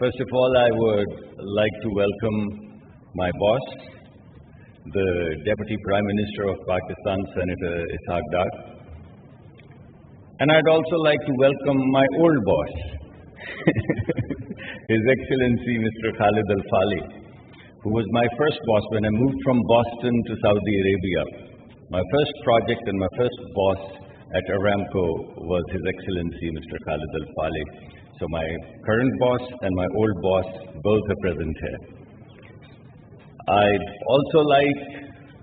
First of all, I would like to welcome my boss, the Deputy Prime Minister of Pakistan, Senator Ishaq Dar. And I'd also like to welcome my old boss, His Excellency Mr. Khalid Al Faleh, who was my first boss when I moved from Boston to Saudi Arabia. My first project and my first boss at Aramco was His Excellency Mr. Khalid Al Faleh. So my current boss and my old boss both are present here. I'd also like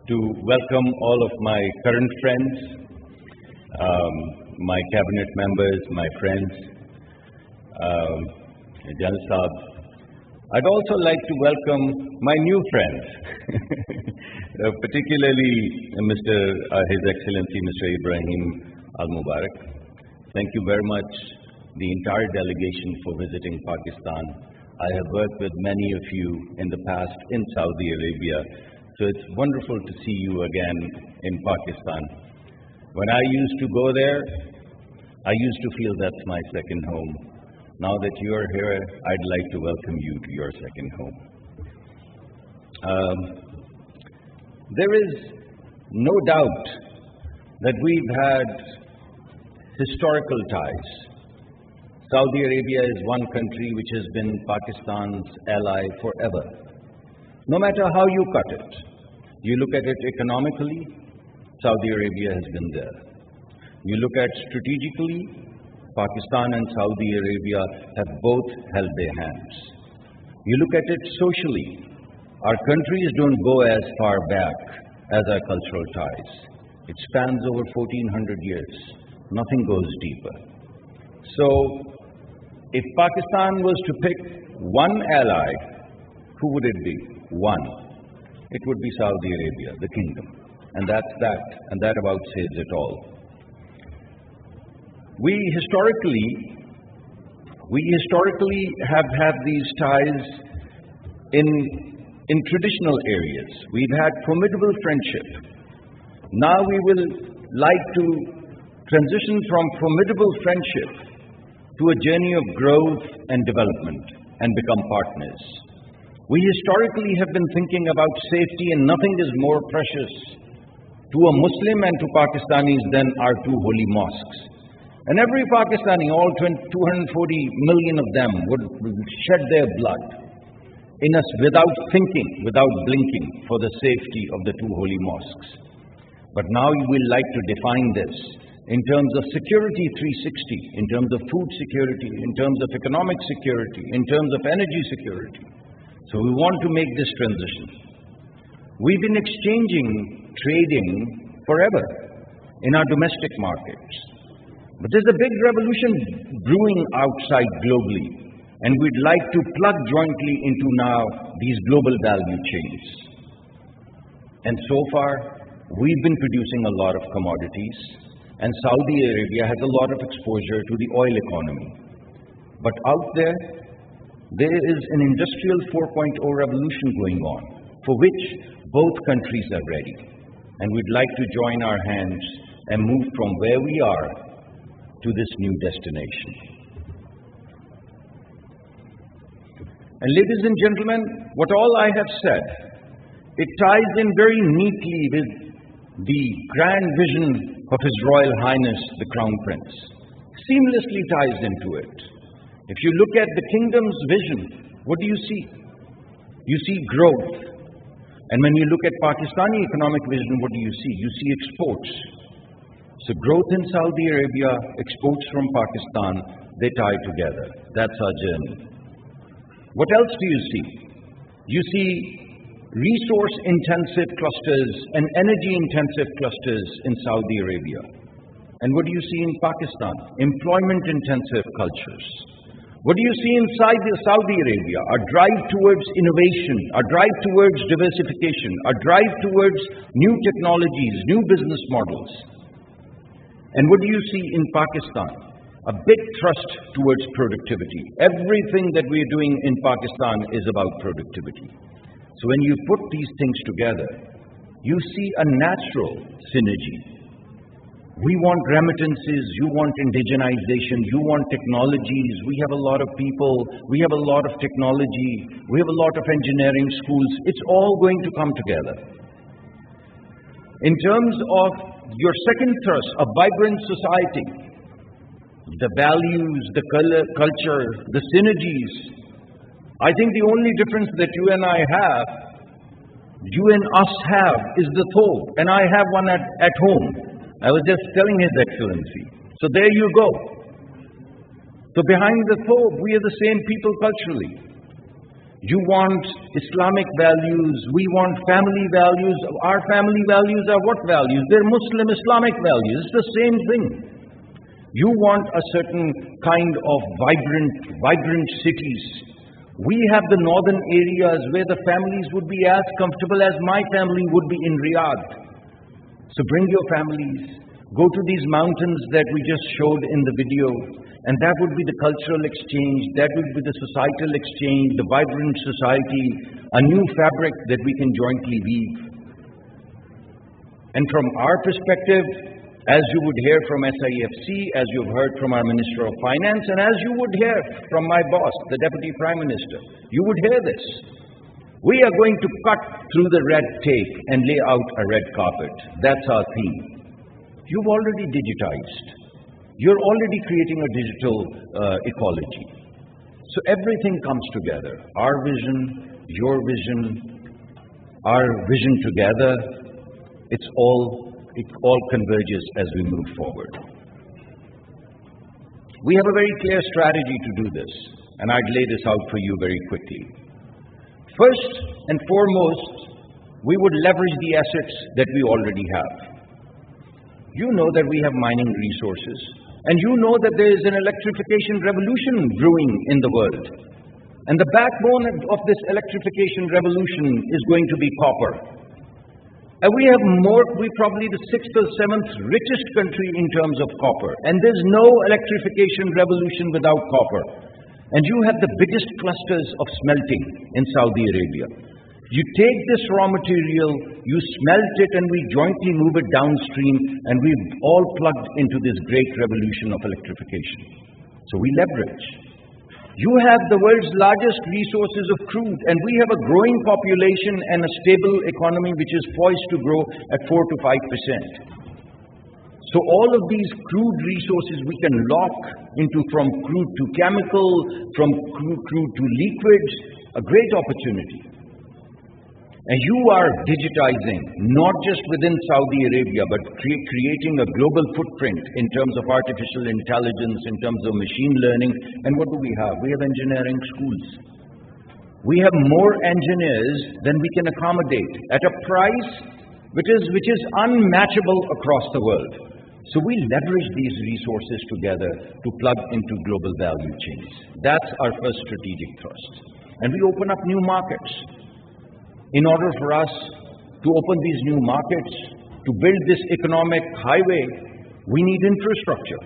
to welcome all of my current friends, my cabinet members, my friends, Jan Saab. I'd also like to welcome my new friends, particularly His Excellency Mr. Ibrahim Al Mubarak. Thank you very much, the entire delegation, for visiting Pakistan. I have worked with many of you in the past in Saudi Arabia, so it's wonderful to see you again in Pakistan. When I used to go there, I used to feel that's my second home. Now that you are here, I'd like to welcome you to your second home. There is no doubt that we've had historical ties. Saudi Arabia is one country which has been Pakistan's ally forever. No matter how you cut it, you look at it economically, Saudi Arabia has been there. You look at strategically, Pakistan and Saudi Arabia have both held their hands. You look at it socially, our countries don't go as far back as our cultural ties. It spans over 1400 years. Nothing goes deeper. So, if Pakistan was to pick one ally, who would it be? One. It would be Saudi Arabia, the kingdom. And that's that. And that about says it all. We historically have had these ties in traditional areas. We've had formidable friendship. Now we will like to transition from formidable friendship to a journey of growth and development and become partners. We historically have been thinking about safety, and nothing is more precious to a Muslim and to Pakistanis than our two holy mosques. And every Pakistani, all 240 million of them, would shed their blood in us without thinking, without blinking, for the safety of the two holy mosques. But now we will like to define this in terms of security 360, in terms of food security, in terms of economic security, in terms of energy security. So we want to make this transition. We've been exchanging, trading forever in our domestic markets. But there's a big revolution brewing outside globally, and we'd like to plug jointly into now these global value chains. And so far, we've been producing a lot of commodities, and Saudi Arabia has a lot of exposure to the oil economy. But out there is an industrial 4.0 revolution going on, for which both countries are ready. And we'd like to join our hands and move from where we are to this new destination. And ladies and gentlemen, what all I have said, it ties in very neatly with the grand vision of His Royal Highness, the Crown Prince. Seamlessly ties into it. If you look at the kingdom's vision, what do you see? You see growth. And when you look at Pakistani economic vision, what do you see? You see exports. So growth in Saudi Arabia, exports from Pakistan, they tie together. That's our journey. What else do you see? You see resource-intensive clusters and energy-intensive clusters in Saudi Arabia. And what do you see in Pakistan? Employment-intensive cultures. What do you see inside Saudi Arabia? A drive towards innovation, a drive towards diversification, a drive towards new technologies, new business models. And what do you see in Pakistan? A big thrust towards productivity. Everything that we are doing in Pakistan is about productivity. So when you put these things together, you see a natural synergy. We want remittances, you want indigenization, you want technologies. We have a lot of people, we have a lot of technology, we have a lot of engineering schools. It's all going to come together. In terms of your second thrust, a vibrant society, the values, the culture, the synergies. I think the only difference that you and I have, you and us have, is the thobe, and I have one at home. I was just telling His Excellency. So there you go. So behind the thobe, we are the same people culturally. You want Islamic values, we want family values. Our family values are what values? They're Muslim Islamic values. It's the same thing. You want a certain kind of vibrant cities. We have the northern areas where the families would be as comfortable as my family would be in Riyadh. So bring your families, go to these mountains that we just showed in the video, and that would be the cultural exchange, that would be the societal exchange, the vibrant society, a new fabric that we can jointly weave. And from our perspective, as you would hear from SIFC, as you've heard from our Minister of Finance, and as you would hear from my boss, the Deputy Prime Minister, you would hear this. We are going to cut through the red tape and lay out a red carpet. That's our theme. You've already digitized. You're already creating a digital ecology. So everything comes together. Our vision, your vision, our vision together, it all converges as we move forward. We have a very clear strategy to do this, and I'd lay this out for you very quickly. First and foremost, we would leverage the assets that we already have. You know that we have mining resources, and you know that there is an electrification revolution brewing in the world. And the backbone of this electrification revolution is going to be copper. And we're probably the 6th or 7th richest country in terms of copper. And there's no electrification revolution without copper. And you have the biggest clusters of smelting in Saudi Arabia. You take this raw material, you smelt it, and we jointly move it downstream, and we've all plugged into this great revolution of electrification. So we leverage. You have the world's largest resources of crude, and we have a growing population and a stable economy which is poised to grow at 4 to 5%. So all of these crude resources we can lock into, from crude to chemical, from crude to liquids, a great opportunity. And you are digitizing, not just within Saudi Arabia, but creating a global footprint in terms of artificial intelligence, in terms of machine learning. And what do we have? We have engineering schools. We have more engineers than we can accommodate at a price which is unmatchable across the world. So we leverage these resources together to plug into global value chains. That's our first strategic thrust. And we open up new markets. In order for us to open these new markets, to build this economic highway, we need infrastructure.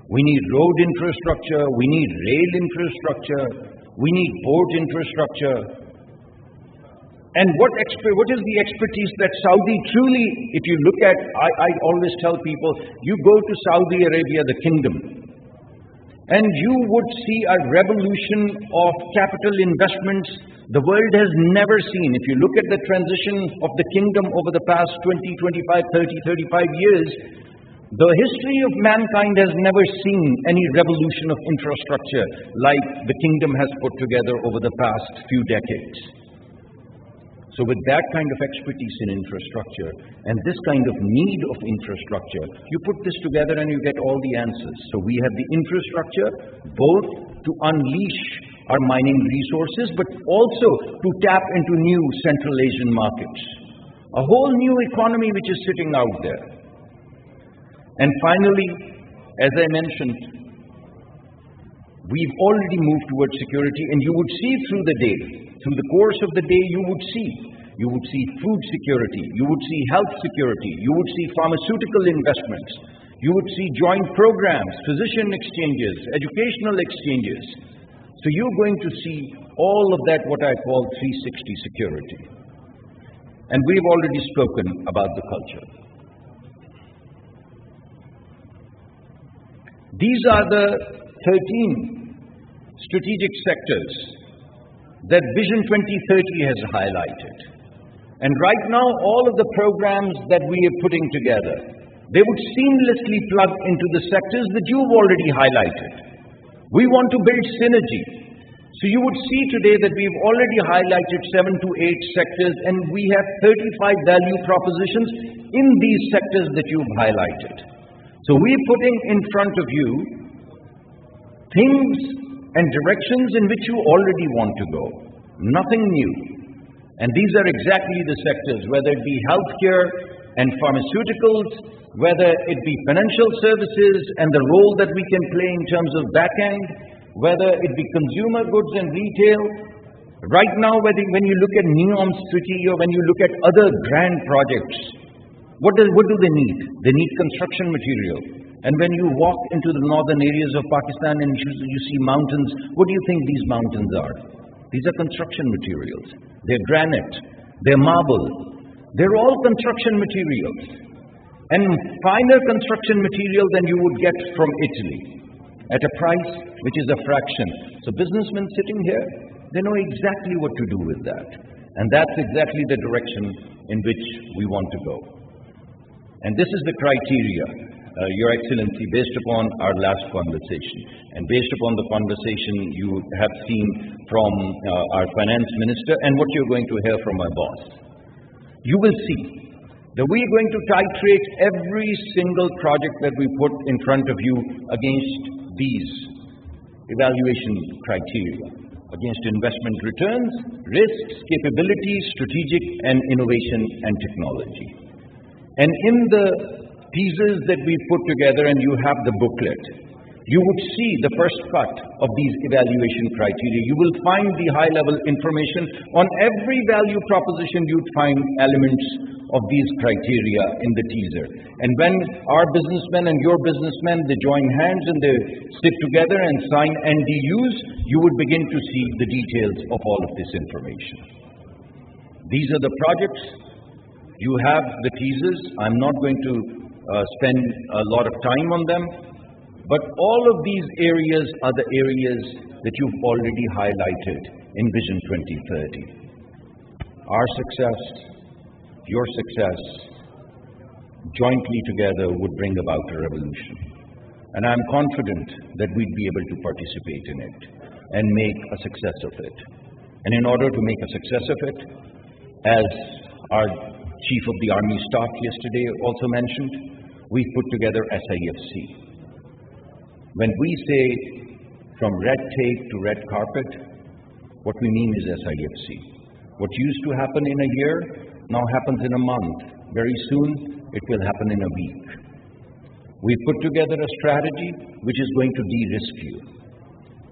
We need road infrastructure, we need rail infrastructure, we need port infrastructure. And what is the expertise that Saudi truly, if you look at, I always tell people, you go to Saudi Arabia, the kingdom, and you would see a revolution of capital investments the world has never seen. If you look at the transition of the kingdom over the past 20, 25, 30, 35 years, the history of mankind has never seen any revolution of infrastructure like the kingdom has put together over the past few decades. So with that kind of expertise in infrastructure and this kind of need of infrastructure, you put this together and you get all the answers. So we have the infrastructure both to unleash our mining resources, but also to tap into new Central Asian markets. A whole new economy which is sitting out there. And finally, as I mentioned, we've already moved towards security, and you would see through the day, through the course of the day, you would see food security, you would see health security, you would see pharmaceutical investments, you would see joint programs, physician exchanges, educational exchanges. So you're going to see all of that, what I call 360 security. And we've already spoken about the culture. These are the 13 strategic sectors that Vision 2030 has highlighted. And right now, all of the programs that we are putting together, they would seamlessly plug into the sectors that you've already highlighted. We want to build synergy. So you would see today that we've already highlighted 7 to 8 sectors, and we have 35 value propositions in these sectors that you've highlighted. So we're putting in front of you things and directions in which you already want to go. Nothing new. And these are exactly the sectors, whether it be healthcare and pharmaceuticals, whether it be financial services and the role that we can play in terms of back-end, whether it be consumer goods and retail. Right now, when you look at NEOM's treaty or when you look at other grand projects, what do they need? They need construction material. And when you walk into the northern areas of Pakistan and you see mountains, what do you think these mountains are? These are construction materials. They're granite, they're marble. They're all construction materials. And finer construction material than you would get from Italy at a price which is a fraction. So businessmen sitting here, they know exactly what to do with that. And that's exactly the direction in which we want to go. And this is the criteria, Your Excellency, based upon our last conversation. And based upon the conversation you have seen from our finance minister and what you're going to hear from my boss. You will see that we are going to titrate every single project that we put in front of you against these evaluation criteria, against investment returns, risks, capabilities, strategic and innovation and technology. And in the teasers that we put together, and you have the booklet, you would see the first cut of these evaluation criteria. You will find the high-level information on every value proposition. You'd find elements of these criteria in the teaser. And when our businessmen and your businessmen, they join hands and they sit together and sign NDUs, you would begin to see the details of all of this information. These are the projects. You have the teasers. I'm not going to spend a lot of time on them. But all of these areas are the areas that you've already highlighted in Vision 2030. Our success, your success, jointly together would bring about a revolution. And I'm confident that we'd be able to participate in it and make a success of it. And in order to make a success of it, as our Chief of the Army Staff yesterday also mentioned, we've put together SIFC. When we say from red tape to red carpet, what we mean is SIFC. What used to happen in a year now happens in a month. Very soon, it will happen in a week. We put together a strategy which is going to de-risk you.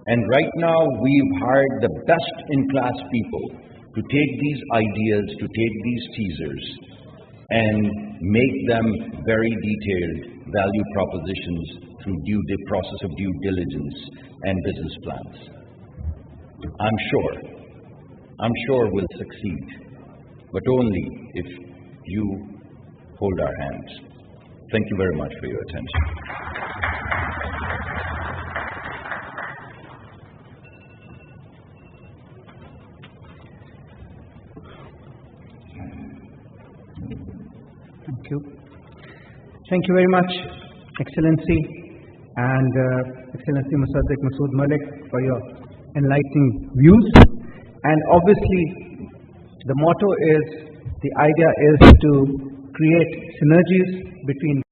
And right now, we've hired the best-in-class people to take these ideas, to take these teasers, and make them very detailed value propositions through the process of due diligence and business plans. I'm sure we'll succeed, but only if you hold our hands. Thank you very much for your attention. Thank you. Thank you very much, Excellency, and Excellency Musadik Malik, for your enlightening views. And obviously, the motto is, the idea is to create synergies between